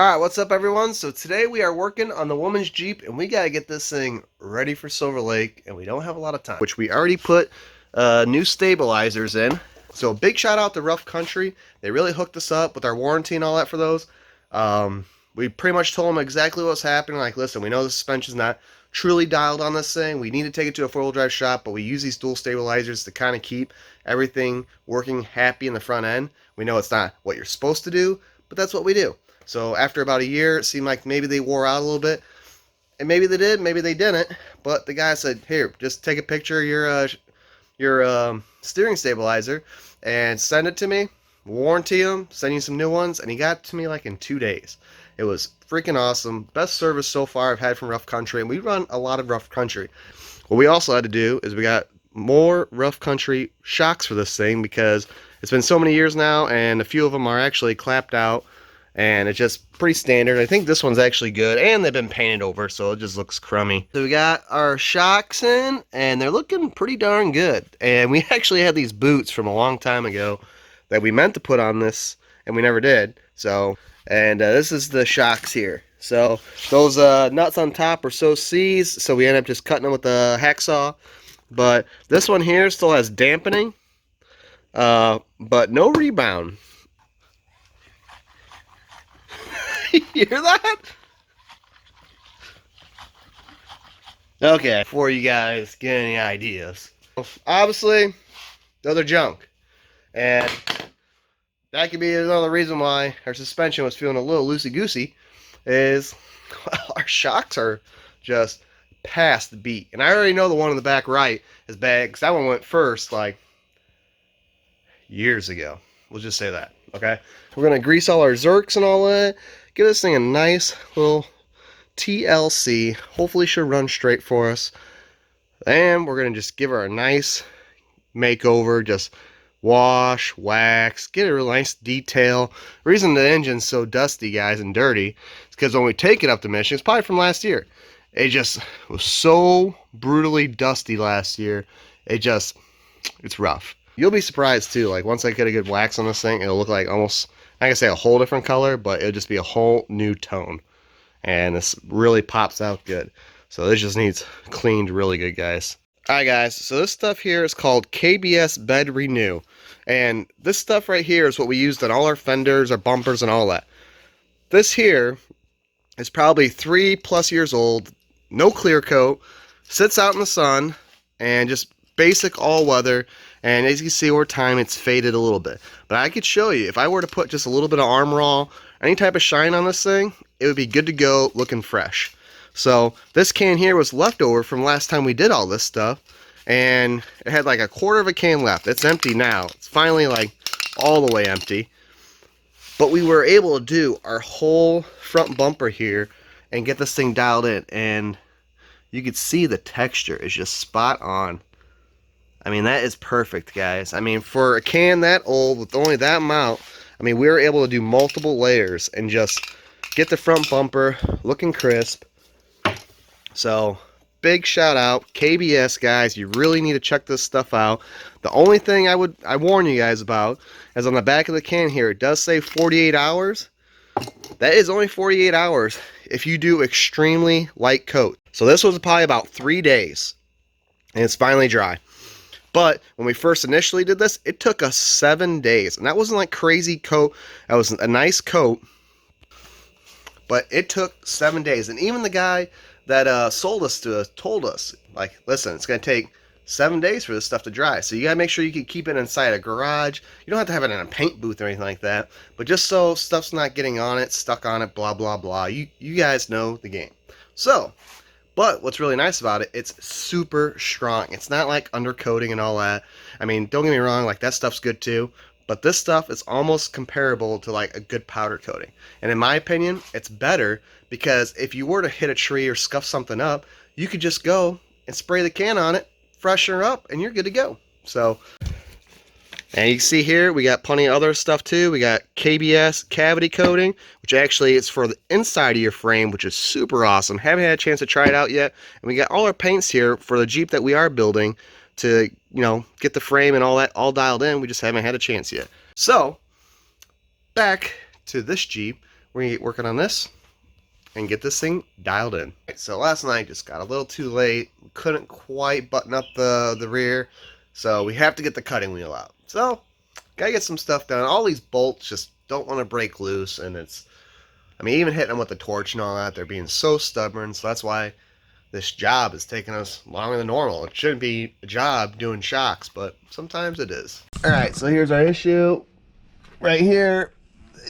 Alright, what's up everyone? So today we are working on the woman's Jeep and we gotta get this thing ready for Silver Lake and we don't have a lot of time. Which we already put new stabilizers in. So big shout out to Rough Country. They really hooked us up with our warranty and all that for those. We pretty much told them exactly what's happening. Like, listen, we know the suspension's not truly dialed on this thing. We need to take it to a four-wheel drive shop, but we use these dual stabilizers to kind of keep everything working happy in the front end. We know it's not what you're supposed to do, but that's what we do. So after about a year, it seemed like maybe they wore out a little bit. And maybe they did, maybe they didn't. But the guy said, here, just take a picture of your steering stabilizer and send it to me. Warranty them, send you some new ones. And he got it to me like in 2 days. It was freaking awesome. Best service so far I've had from Rough Country. And we run a lot of Rough Country. What we also had to do is we got more Rough Country shocks for this thing because it's been so many years now and a few of them are actually clapped out. And it's just pretty standard. I think this one's actually good. And they've been painted over, so it just looks crummy. So we got our shocks in, and they're looking pretty darn good. And we actually had these boots from a long time ago that we meant to put on this, and we never did. So, and this is the shocks here. So those nuts on top are so C's, so we end up just cutting them with the hacksaw. But this one here still has dampening, but no rebound. You hear that? Okay, before you guys get any ideas. Obviously, they're junk. And that could be another reason why our suspension was feeling a little loosey-goosey, is well, our shocks are just past the beat. And I already know the one in the back right is bad, because that one went first, like, years ago. We'll just say that, okay? We're going to grease all our Zerks and all that. Give this thing a nice little TLC. Hopefully should run straight for us. And we're going to just give her a nice makeover. Just wash, wax, get a real nice detail. The reason the engine's so dusty, guys, and dirty is because when we take it up to Michigan, it's probably from last year. It just was so brutally dusty last year. It's rough. You'll be surprised too. Like, once I get a good wax on this thing, it'll look like almost, I can say a whole different color, but it'll just be a whole new tone. And this really pops out good. So this just needs cleaned really good, guys. Alright guys, so this stuff here is called KBS Bed Renew. And this stuff right here is what we used on all our fenders, our bumpers, and all that. This here is probably 3+ years old, no clear coat, sits out in the sun, and just basic all-weather. And as you can see over time, it's faded a little bit. But I could show you, if I were to put just a little bit of Armor All, any type of shine on this thing, it would be good to go, looking fresh. So this can here was leftover from last time we did all this stuff. And it had like a quarter of a can left. It's empty now. It's finally like all the way empty. But we were able to do our whole front bumper here and get this thing dialed in. And you could see the texture is just spot on. I mean, that is perfect, guys. I mean, for a can that old with only that amount, I mean, we were able to do multiple layers and just get the front bumper looking crisp. So, big shout out, KBS, guys. You really need to check this stuff out. The only thing I warn you guys about is on the back of the can here, it does say 48 hours. That is only 48 hours if you do extremely light coat. So this was probably about 3 days, and it's finally dry. But when we first initially did this, it took us 7 days. And that wasn't like crazy coat. That was a nice coat. But it took 7 days. And even the guy that sold us to us told us, like, listen, it's going to take 7 days for this stuff to dry. So you got to make sure you can keep it inside a garage. You don't have to have it in a paint booth or anything like that. But just so stuff's not getting on it, stuck on it, blah, blah, blah. You guys know the game. So, but what's really nice about it, it's super strong. It's not like undercoating and all that. I mean, don't get me wrong, like that stuff's good too. But this stuff is almost comparable to like a good powder coating. And in my opinion, it's better because if you were to hit a tree or scuff something up, you could just go and spray the can on it, freshen her up, and you're good to go. So, and you can see here, we got plenty of other stuff too. We got KBS cavity coating, which actually is for the inside of your frame, which is super awesome. Haven't had a chance to try it out yet. And we got all our paints here for the Jeep that we are building to, you know, get the frame and all that all dialed in. We just haven't had a chance yet. So, back to this Jeep. we're gonna get working on this and get this thing dialed in. So last night just got a little too late. Couldn't quite button up the rear. So we have to get the cutting wheel out. So gotta get some stuff done. All these bolts just don't want to break loose, and even hitting them with the torch and all that, they're being so stubborn. So that's why this job is taking us longer than normal. It shouldn't be a job doing shocks, but sometimes it is. Alright, so here's our issue. Right here,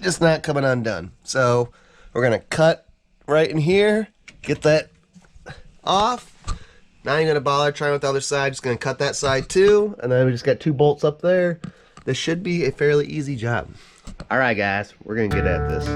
just not coming undone. So we're gonna cut right in here, get that off. Not even gonna bother trying with the other side, just gonna cut that side too, and then we just got 2 bolts up there. This should be a fairly easy job. Alright guys, we're gonna get at this.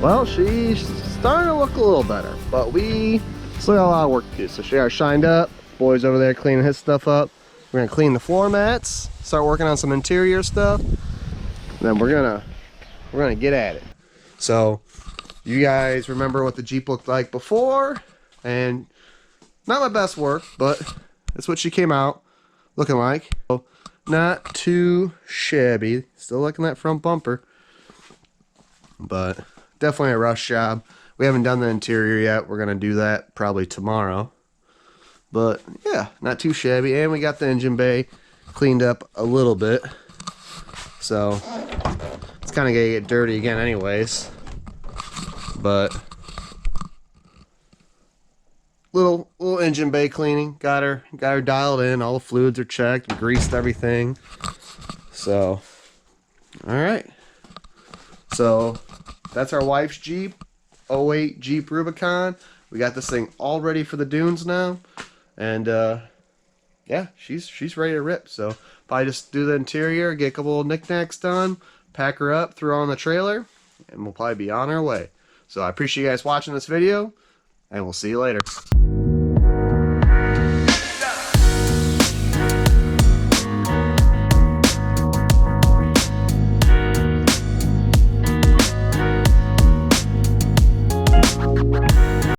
Well, she's starting to look a little better, but we still got a lot of work to do. So she got shined up. Boy's over there cleaning his stuff up. We're gonna clean the floor mats, start working on some interior stuff, and then we're gonna get at it. So you guys remember what the Jeep looked like before, and not my best work, but that's what she came out looking like. So not too shabby. Still liking that front bumper, but definitely a rush job. We haven't done the interior yet. We're gonna do that probably tomorrow. But yeah, not too shabby. And we got the engine bay cleaned up a little bit. So it's kind of gonna get dirty again anyways. But little engine bay cleaning. Got her dialed in. All the fluids are checked. We greased everything. So alright. So that's our wife's Jeep, 08 Jeep Rubicon. We got this thing all ready for the dunes now. And yeah, she's ready to rip. So probably just do the interior, get a couple of knickknacks done, pack her up, throw her on the trailer, and we'll probably be on our way. So I appreciate you guys watching this video, and we'll see you later.